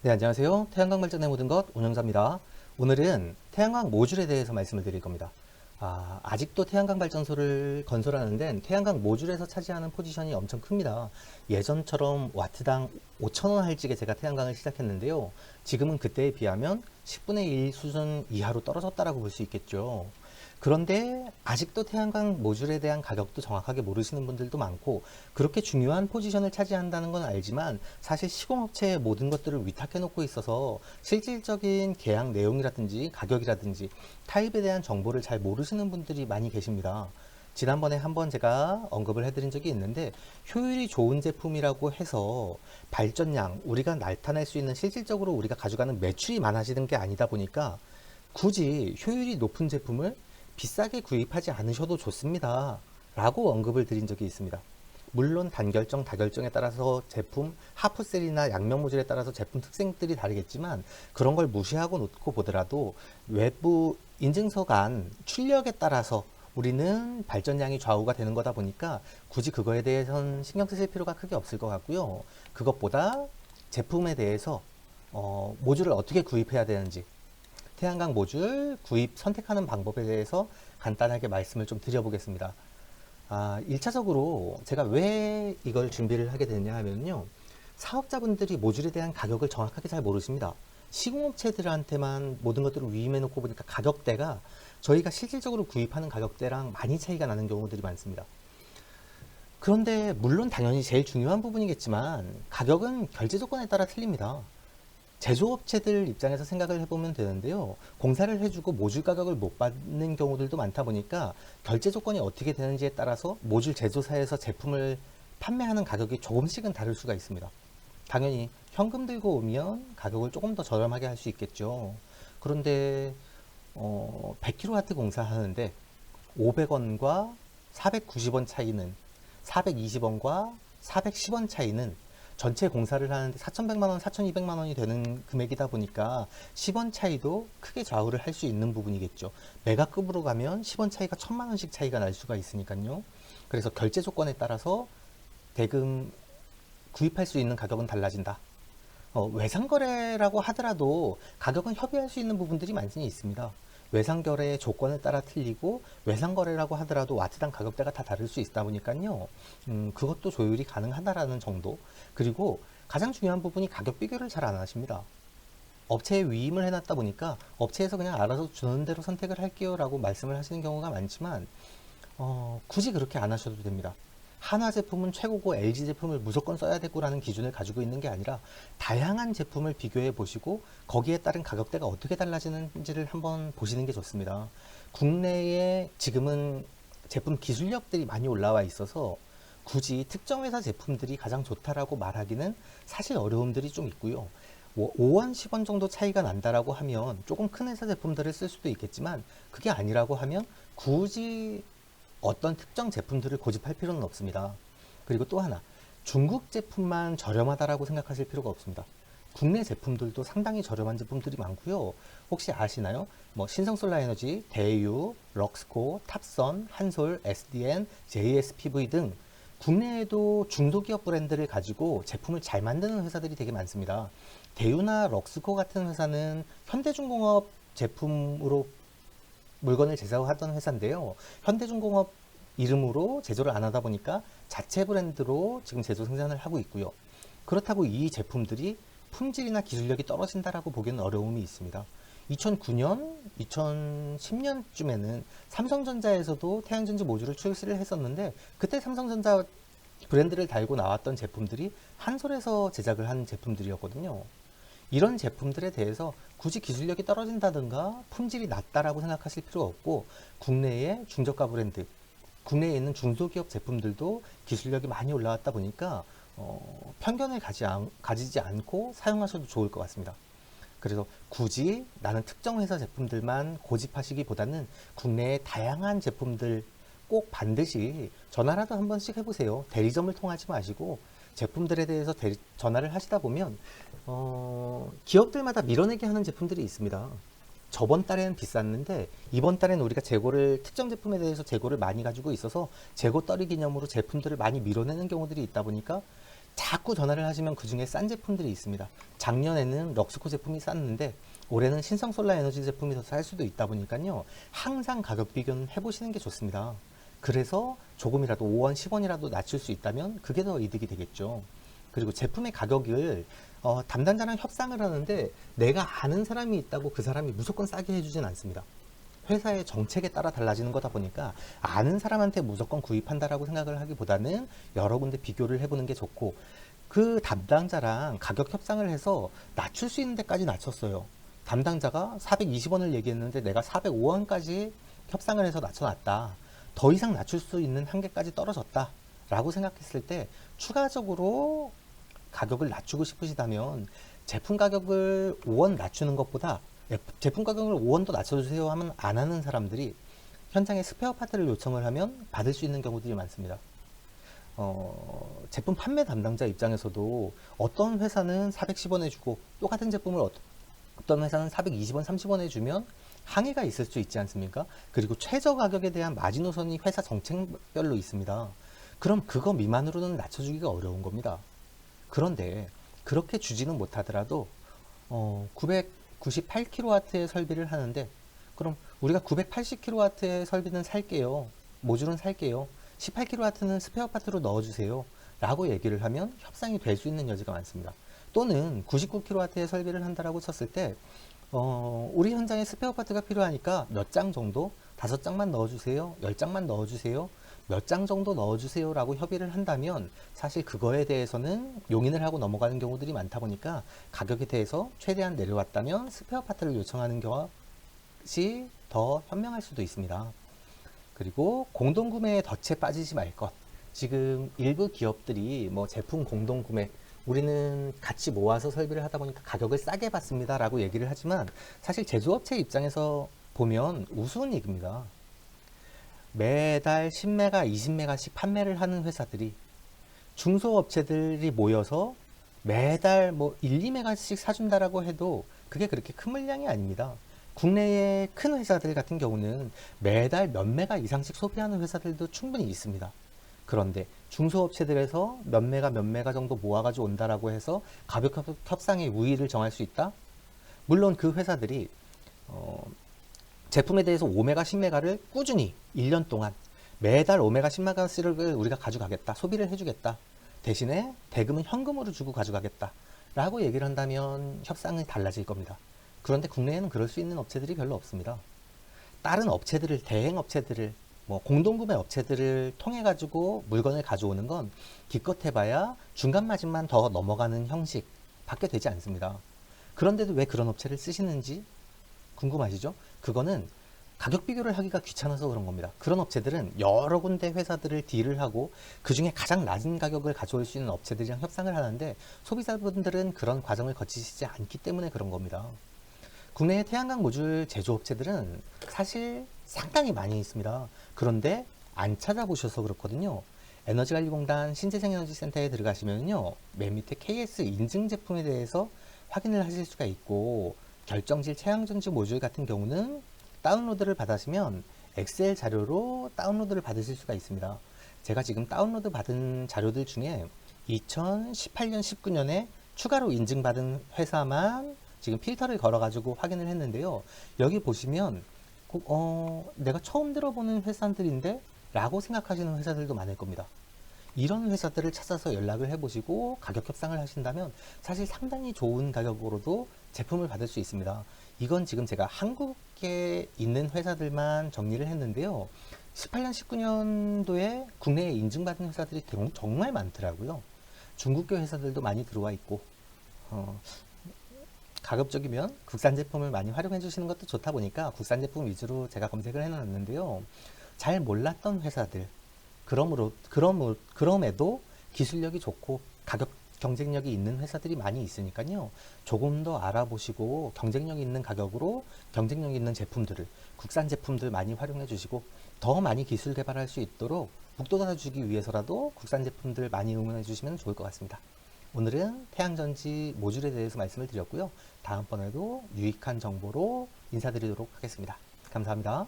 네, 안녕하세요. 태양광 발전의 모든 것 운영자입니다. 오늘은 태양광 모듈에 대해서 말씀을 드릴 겁니다. 아직도 태양광 발전소를 건설하는 데는 태양광 모듈에서 차지하는 포지션이 엄청 큽니다. 예전처럼 와트당 5,000원 할직에 제가 태양광을 시작했는데요. 지금은 그때에 비하면 10분의 1 수준 이하로 떨어졌다라고 볼 수 있겠죠. 그런데 아직도 태양광 모듈에 대한 가격도 정확하게 모르시는 분들도 많고, 그렇게 중요한 포지션을 차지한다는 건 알지만 사실 시공업체에 모든 것들을 위탁해 놓고 있어서 실질적인 계약 내용이라든지 가격이라든지 타입에 대한 정보를 잘 모르시는 분들이 많이 계십니다. 지난번에 한번 제가 언급을 해드린 적이 있는데, 효율이 좋은 제품이라고 해서 발전량, 우리가 나타낼 수 있는 실질적으로 우리가 가져가는 매출이 많아지는 게 아니다 보니까 굳이 효율이 높은 제품을 비싸게 구입하지 않으셔도 좋습니다 라고 언급을 드린 적이 있습니다. 물론 단결정, 다결정에 따라서 제품, 하프셀이나 양면 모듈에 따라서 제품 특성들이 다르겠지만, 그런 걸 무시하고 놓고 보더라도 외부 인증서 간 출력에 따라서 우리는 발전량이 좌우가 되는 거다 보니까 굳이 그거에 대해서는 신경 쓰실 필요가 크게 없을 것 같고요. 그것보다 제품에 대해서 모듈을 어떻게 구입해야 되는지, 태양광 모듈 구입 선택하는 방법에 대해서 간단하게 말씀을 좀 드려보겠습니다. 1차적으로 제가 왜 이걸 준비를 하게 됐냐 하면요. 사업자분들이 모듈에 대한 가격을 정확하게 잘 모르십니다. 시공업체들한테만 모든 것들을 위임해 놓고 보니까 가격대가 저희가 실질적으로 구입하는 가격대랑 많이 차이가 나는 경우들이 많습니다. 그런데 물론 당연히 제일 중요한 부분이겠지만 가격은 결제 조건에 따라 틀립니다. 제조업체들 입장에서 생각을 해보면 되는데요. 공사를 해주고 모듈 가격을 못 받는 경우들도 많다 보니까 결제 조건이 어떻게 되는지에 따라서 모듈 제조사에서 제품을 판매하는 가격이 조금씩은 다를 수가 있습니다. 당연히 현금 들고 오면 가격을 조금 더 저렴하게 할 수 있겠죠. 그런데 100kW 공사하는데 500원과 490원 차이는, 420원과 410원 차이는 전체 공사를 하는데 4,100만 원, 4,200만 원이 되는 금액이다 보니까 10원 차이도 크게 좌우를 할 수 있는 부분이겠죠. 메가급으로 가면 10원 차이가 1,000만 원씩 차이가 날 수가 있으니까요. 그래서 결제 조건에 따라서 대금 구입할 수 있는 가격은 달라진다. 외상거래라고 하더라도 가격은 협의할 수 있는 부분들이 많이 있습니다. 외상거래의 조건에 따라 틀리고, 외상거래라고 하더라도 와트당 가격대가 다 다를 수 있다 보니까요. 그것도 조율이 가능하다라는 정도. 그리고 가장 중요한 부분이 가격 비교를 잘 안 하십니다. 업체에 위임을 해놨다 보니까 업체에서 그냥 알아서 주는 대로 선택을 할게요 라고 말씀을 하시는 경우가 많지만, 굳이 그렇게 안 하셔도 됩니다. 한화 제품은 최고고 LG 제품을 무조건 써야 되고라는 기준을 가지고 있는 게 아니라 다양한 제품을 비교해 보시고 거기에 따른 가격대가 어떻게 달라지는지를 한번 보시는 게 좋습니다. 국내에 지금은 제품 기술력들이 많이 올라와 있어서 굳이 특정 회사 제품들이 가장 좋다라고 말하기는 사실 어려움들이 좀 있고요. 5원, 10원 정도 차이가 난다라고 하면 조금 큰 회사 제품들을 쓸 수도 있겠지만, 그게 아니라고 하면 굳이 어떤 특정 제품들을 고집할 필요는 없습니다. 그리고 또 하나, 중국 제품만 저렴하다라고 생각하실 필요가 없습니다. 국내 제품들도 상당히 저렴한 제품들이 많고요. 혹시 아시나요? 신성솔라에너지, 대유, 럭스코, 탑선, 한솔, SDN, JSPV 등 국내에도 중소기업 브랜드를 가지고 제품을 잘 만드는 회사들이 되게 많습니다. 대유나 럭스코 같은 회사는 현대중공업 제품으로 물건을 제작하던 회사인데요. 현대중공업 이름으로 제조를 안 하다 보니까 자체 브랜드로 지금 제조 생산을 하고 있고요. 그렇다고 이 제품들이 품질이나 기술력이 떨어진다라고 보기는 어려움이 있습니다. 2009년, 2010년쯤에는 삼성전자에서도 태양전지 모듈을 출시를 했었는데, 그때 삼성전자 브랜드를 달고 나왔던 제품들이 한솔에서 제작을 한 제품들이었거든요. 이런 제품들에 대해서 굳이 기술력이 떨어진다든가 품질이 낮다라고 생각하실 필요가 없고, 국내의 중저가 브랜드, 국내에 있는 중소기업 제품들도 기술력이 많이 올라왔다 보니까 편견을 가지지 않고 사용하셔도 좋을 것 같습니다. 그래서 굳이 나는 특정 회사 제품들만 고집하시기보다는 국내의 다양한 제품들 꼭 반드시 전화라도 한 번씩 해보세요. 대리점을 통하지 마시고 제품들에 대해서 전화를 하시다 보면 기업들마다 밀어내게 하는 제품들이 있습니다. 저번 달에는 비쌌는데 이번 달에는 우리가 재고를, 특정 제품에 대해서 재고를 많이 가지고 있어서 재고 떨이 기념으로 제품들을 많이 밀어내는 경우들이 있다 보니까 자꾸 전화를 하시면 그 중에 싼 제품들이 있습니다. 작년에는 럭스코 제품이 쌌는데 올해는 신성솔라 에너지 제품이 더 쌀 수도 있다 보니까요. 항상 가격 비교는 해보시는 게 좋습니다. 그래서 조금이라도 5원, 10원이라도 낮출 수 있다면 그게 더 이득이 되겠죠. 그리고 제품의 가격을 담당자랑 협상을 하는데 내가 아는 사람이 있다고 그 사람이 무조건 싸게 해주진 않습니다. 회사의 정책에 따라 달라지는 거다 보니까 아는 사람한테 무조건 구입한다라고 생각을 하기보다는 여러 군데 비교를 해보는 게 좋고, 그 담당자랑 가격 협상을 해서 낮출 수 있는 데까지 낮췄어요. 담당자가 420원을 얘기했는데 내가 405원까지 협상을 해서 낮춰놨다. 더 이상 낮출 수 있는 한계까지 떨어졌다 라고 생각했을 때 추가적으로 가격을 낮추고 싶으시다면 제품 가격을 5원 낮추는 것보다 제품 가격을 5원 더 낮춰주세요 하면 안 하는 사람들이 현장에 스페어 파트를 요청을 하면 받을 수 있는 경우들이 많습니다. 제품 판매 담당자 입장에서도 어떤 회사는 410원에 주고 똑같은 제품을 어떤 회사는 420원, 30원에 주면 항의가 있을 수 있지 않습니까? 그리고 최저 가격에 대한 마지노선이 회사 정책별로 있습니다. 그럼 그거 미만으로는 낮춰주기가 어려운 겁니다. 그런데 그렇게 주지는 못하더라도 998kW의 설비를 하는데 그럼 우리가 980kW의 설비는 살게요. 모듈은 살게요. 18kW는 스페어 파트로 넣어주세요. 라고 얘기를 하면 협상이 될 수 있는 여지가 많습니다. 또는 99kW의 설비를 한다라고 쳤을 때 우리 현장에 스페어 파트가 필요하니까 몇 장 정도, 5장만 넣어주세요. 10장만 넣어주세요. 몇 장 정도 넣어주세요 라고 협의를 한다면 사실 그거에 대해서는 용인을 하고 넘어가는 경우들이 많다 보니까 가격에 대해서 최대한 내려왔다면 스페어 파트를 요청하는 것이 더 현명할 수도 있습니다. 그리고 공동구매에 덫에 빠지지 말 것. 지금 일부 기업들이 뭐 제품 공동구매, 우리는 같이 모아서 설비를 하다 보니까 가격을 싸게 받습니다 라고 얘기를 하지만 사실 제조업체 입장에서 보면 우스운 얘기입니다. 매달 10메가, 20메가씩 판매를 하는 회사들이 중소업체들이 모여서 매달 뭐 1, 2메가씩 사준다라고 해도 그게 그렇게 큰 물량이 아닙니다. 국내의 큰 회사들 같은 경우는 매달 몇 메가 이상씩 소비하는 회사들도 충분히 있습니다. 그런데 중소업체들에서 몇 메가 정도 모아가지고 온다라고 해서 가격 협상의 우위를 정할 수 있다? 물론 그 회사들이 제품에 대해서 5메가, 10메가를 꾸준히 1년 동안 매달 5메가, 10메가씩을 우리가 가져가겠다. 소비를 해주겠다. 대신에 대금은 현금으로 주고 가져가겠다. 라고 얘기를 한다면 협상이 달라질 겁니다. 그런데 국내에는 그럴 수 있는 업체들이 별로 없습니다. 다른 업체들을, 대행 업체들을, 뭐 공동구매 업체들을 통해 가지고 물건을 가져오는 건 기껏 해봐야 중간 마진만 더 넘어가는 형식 밖에 되지 않습니다. 그런데도 왜 그런 업체를 쓰시는지 궁금하시죠? 그거는 가격 비교를 하기가 귀찮아서 그런 겁니다. 그런 업체들은 여러 군데 회사들을 딜을 하고 그 중에 가장 낮은 가격을 가져올 수 있는 업체들이랑 협상을 하는데 소비자분들은 그런 과정을 거치시지 않기 때문에 그런 겁니다. 국내의 태양광 모듈 제조업체들은 사실 상당히 많이 있습니다. 그런데 안 찾아보셔서 그렇거든요. 에너지관리공단 신재생에너지센터에 들어가시면요, 맨 밑에 KS 인증 제품에 대해서 확인을 하실 수가 있고, 결정질 체형전지 모듈 같은 경우는 다운로드를 받으시면 엑셀 자료로 다운로드를 받으실 수가 있습니다. 제가 지금 다운로드 받은 자료들 중에 2018년, 19년에 추가로 인증받은 회사만 지금 필터를 걸어가지고 확인을 했는데요. 여기 보시면 내가 처음 들어보는 회사들인데? 라고 생각하시는 회사들도 많을 겁니다. 이런 회사들을 찾아서 연락을 해보시고 가격 협상을 하신다면 사실 상당히 좋은 가격으로도 제품을 받을 수 있습니다. 이건 지금 제가 한국에 있는 회사들만 정리를 했는데요. 18년, 19년도에 국내에 인증받은 회사들이 정말 많더라고요. 중국계 회사들도 많이 들어와 있고, 가급적이면 국산 제품을 많이 활용해 주시는 것도 좋다 보니까 국산 제품 위주로 제가 검색을 해놨는데요. 잘 몰랐던 회사들, 그럼에도 기술력이 좋고 가격 경쟁력이 있는 회사들이 많이 있으니까요. 조금 더 알아보시고 경쟁력 있는 가격으로 경쟁력 있는 제품들을, 국산 제품들 많이 활용해 주시고 더 많이 기술 개발할 수 있도록 북돋아 주기 위해서라도 국산 제품들 많이 응원해 주시면 좋을 것 같습니다. 오늘은 태양전지 모듈에 대해서 말씀을 드렸고요. 다음번에도 유익한 정보로 인사드리도록 하겠습니다. 감사합니다.